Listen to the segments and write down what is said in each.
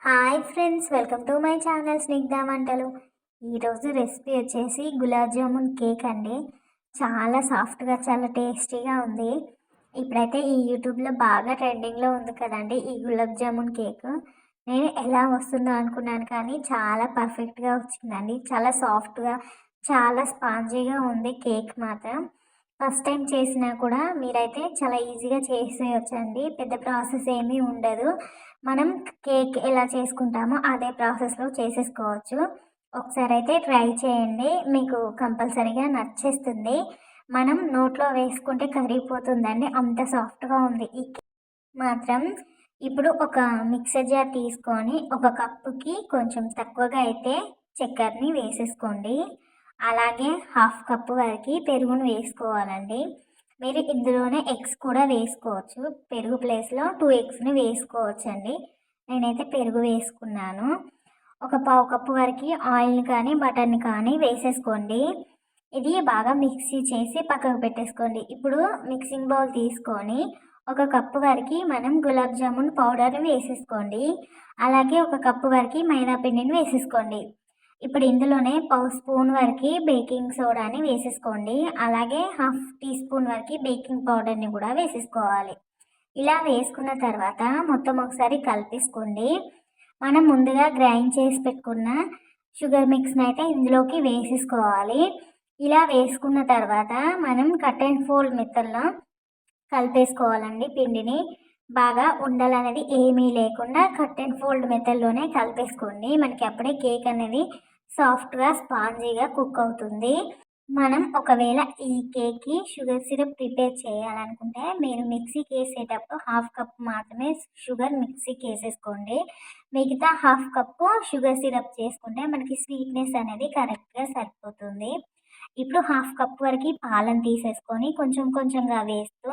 Hi friends, welcome to my channel Snigdha వంటలు. ఈరోజు recipe వచ్చేసి గులాబ్ జామున్ కేక్ అండి. చాలా సాఫ్ట్గా చాలా టేస్టీగా ఉంది. ఇప్పుడైతే ఈ యూట్యూబ్లో బాగా ట్రెండింగ్లో ఉంది కదండి ఈ గులాబ్ జామున్ కేక్. నేను ఎలా వస్తుందో అనుకున్నాను కానీ చాలా పర్ఫెక్ట్గా వచ్చిందండి. చాలా సాఫ్ట్గా చాలా స్పాంజీగా ఉంది కేక్ మాత్రం. ఫస్ట్ టైం చేసినా కూడా మీరైతే చాలా ఈజీగా చేసేయొచ్చండి. పెద్ద ప్రాసెస్ ఏమీ ఉండదు. మనం కేక్ ఎలా చేసుకుంటామో అదే ప్రాసెస్లో చేసేసుకోవచ్చు. ఒకసారి అయితే ట్రై చేయండి, మీకు కంపల్సరీగా నచ్చేస్తుంది. మనం నోట్లో వేసుకుంటే కరిగిపోతుందండి, అంత సాఫ్ట్గా ఉంది ఈ కేక్ మాత్రం. ఇప్పుడు ఒక మిక్సర్ జార్ తీసుకొని ఒక కప్పుకి కొంచెం తక్కువగా అయితే చక్కెరని వేసేసుకోండి. అలాగే హాఫ్ కప్పు వరకు పెరుగును వేసుకోవాలండి. మీరు ఇందులోనే ఎగ్స్ కూడా వేసుకోవచ్చు. పెరుగు ప్లేస్లో 2 ఎగ్స్ని వేసుకోవచ్చండి. నేనైతే పెరుగు వేసుకున్నాను. ఒక పావు కప్పు వరకు ఆయిల్ని కానీ బటర్ని కానీ వేసేసుకోండి. ఇది బాగా మిక్సీ చేసి పక్కకు పెట్టేసుకోండి. ఇప్పుడు మిక్సింగ్ బౌల్ తీసుకొని ఒక కప్పు వరకు మనం గులాబ్ జామున్ పౌడర్ని వేసేసుకోండి. అలాగే ఒక కప్పు వరకు మైదా పిండిని వేసేసుకోండి. ఇప్పుడు ఇందులోనే పావు స్పూన్ వరకు బేకింగ్ సోడాని వేసేసుకోండి. అలాగే హాఫ్ టీ స్పూన్ వరకు బేకింగ్ పౌడర్ని కూడా వేసేసుకోవాలి. ఇలా వేసుకున్న తర్వాత మొత్తం ఒకసారి కలిపేసుకోండి. మనం ముందుగా గ్రైండ్ చేసి పెట్టుకున్న షుగర్ మిక్స్ని అయితే ఇందులోకి వేసేసుకోవాలి. ఇలా వేసుకున్న తర్వాత మనం కట్ అండ్ ఫోల్డ్ మెథడ్లో కలిపేసుకోవాలండి. పిండిని బాగా ఉండలు అనేది ఏమీ లేకుండా కట్ అండ్ ఫోల్డ్ మెథడ్లోనే కలిపేసుకోండి. మనకి అప్పుడే కేక్ అనేది సాఫ్ట్గా స్పాంజీగా కుక్ అవుతుంది. మనం ఒకవేళ ఈ కేక్కి షుగర్ సిరప్ ప్రిపేర్ చేయాలనుకుంటే మీరు మిక్సీకి వేసేటప్పుడు హాఫ్ కప్ మాత్రమే షుగర్ మిక్సీకి వేసేసుకోండి. మిగతా హాఫ్ కప్పు షుగర్ సిరప్ చేసుకుంటే మనకి స్వీట్నెస్ అనేది కరెక్ట్గా సరిపోతుంది. ఇప్పుడు హాఫ్ కప్ వరకు పాలను తీసేసుకొని కొంచెం కొంచెంగా వేస్తూ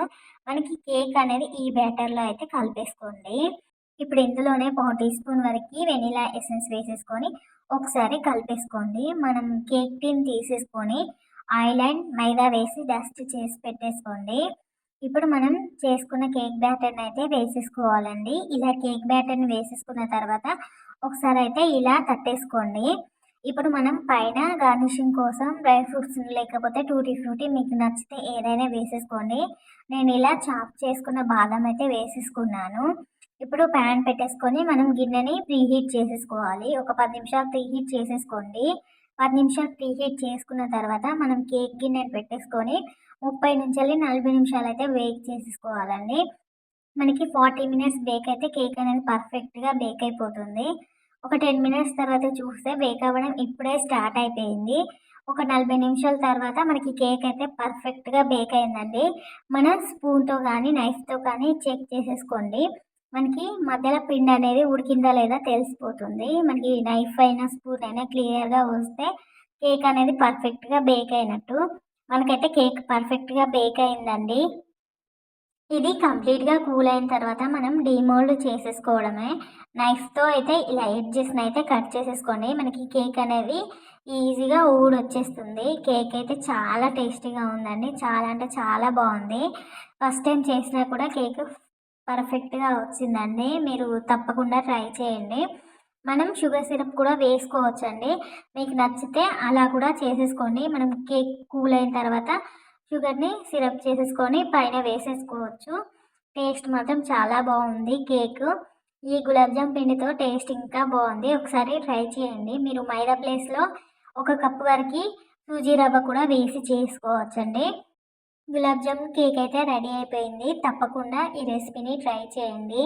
మనకి కేక్ అనేది ఈ బ్యాటర్లో అయితే కలిపేసుకోండి. ఇప్పుడు ఇందులోనే పావు టీ స్పూన్ వరకు వెనిలా ఎసెన్స్ వేసేసుకొని ఒకసారి కలిపేసుకోండి. మనం కేక్ టీన్ తీసేసుకొని ఆయిల్ అండ్ మైదా వేసి డస్ట్ చేసి పెట్టేసుకోండి. ఇప్పుడు మనం చేసుకున్న కేక్ బ్యాటర్ని అయితే వేసేసుకోవాలండి. ఇలా కేక్ బ్యాటర్ని వేసేసుకున్న తర్వాత ఒకసారి అయితే ఇలా తట్టేసుకోండి. ఇప్పుడు మనం పైన గార్నిషింగ్ కోసం డ్రై ఫ్రూట్స్ లేకపోతే టూటీ ఫ్రూటీ మీకు నచ్చితే ఏదైనా వేసేసుకోండి. నేను ఇలా చాప్ చేసుకున్న బాదం అయితే వేసేసుకున్నాను. ఇప్పుడు ప్యాన్ పెట్టేసుకొని మనం గిన్నెని ప్రీహీట్ చేసేసుకోవాలి. ఒక 10 నిమిషాలు ప్రీహీట్ చేసేసుకోండి. 10 నిమిషాలు ప్రీహీట్ చేసుకున్న తర్వాత మనం కేక్ గిన్నెని పెట్టేసుకొని 30 నుంచి 40 నిమిషాలు అయితే బేక్ చేసేసుకోవాలండి. మనకి 40 మినిట్స్ బేక్ అయితే కేక్ అనేది పర్ఫెక్ట్గా బేక్ అయిపోతుంది. ఒక 10 మినిట్స్ తర్వాత చూస్తే బేక్ అవ్వడం ఇప్పుడే స్టార్ట్ అయిపోయింది. ఒక 40 నిమిషాల తర్వాత మనకి కేక్ అయితే పర్ఫెక్ట్గా బేక్ అయిందండి. మన స్పూన్తో కానీ నైఫ్తో కానీ చెక్ చేసేసుకోండి. మనకి మధ్యలో పిండి అనేది ఉడికిందా లేదా తెలిసిపోతుంది. మనకి నైఫ్ అయినా స్పూన్ అయినా క్లియర్గా వస్తే కేక్ అనేది పర్ఫెక్ట్గా బేక్ అయినట్టు. మనకైతే కేక్ పర్ఫెక్ట్గా బేక్ అయిందండి. ఇది కంప్లీట్గా కూల్ అయిన తర్వాత మనం డీమోల్డ్ చేసేసుకోవడమే. నైఫ్తో అయితే ఇలా ఎడ్జెస్ని అయితే కట్ చేసేసుకోండి. మనకి కేక్ అనేది ఈజీగా ఊడొచ్చేస్తుంది. కేక్ అయితే చాలా టేస్టీగా ఉందండి. చాలా అంటే చాలా బాగుంది. ఫస్ట్ టైం చేసినా కూడా కేక్ పర్ఫెక్ట్గా వచ్చిందండి. మీరు తప్పకుండా ట్రై చేయండి. మనం షుగర్ సిరప్ కూడా వేసుకోవచ్చండి. మీకు నచ్చితే అలా కూడా చేసేసుకోండి. మనం కేక్ కూల్ అయిన తర్వాత షుగర్ని సిరప్ చేసేసుకొని పైన వేసేసుకోవచ్చు. టేస్ట్ మాత్రం చాలా బాగుంది కేక్. ఈ గులాబ్ జామ్ పిండితో టేస్ట్ ఇంకా బాగుంది. ఒకసారి ట్రై చేయండి. మీరు మైదా ప్లేస్లో ఒక కప్పు వరకు సూజీ రవ్వ కూడా వేసి చేసుకోవచ్చండి. గులాబ్ జామ్ కేక్ అయితే రెడీ అయిపోయింది. తప్పకుండా ఈ రెసిపీని ట్రై చేయండి.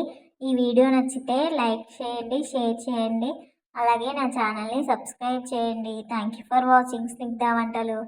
ఈ వీడియో నచ్చితే లైక్ చేయండి, షేర్ చేయండి. అలాగే నా ఛానల్ని సబ్స్క్రైబ్ చేయండి. Thank you for watching Snigdha వంటలు.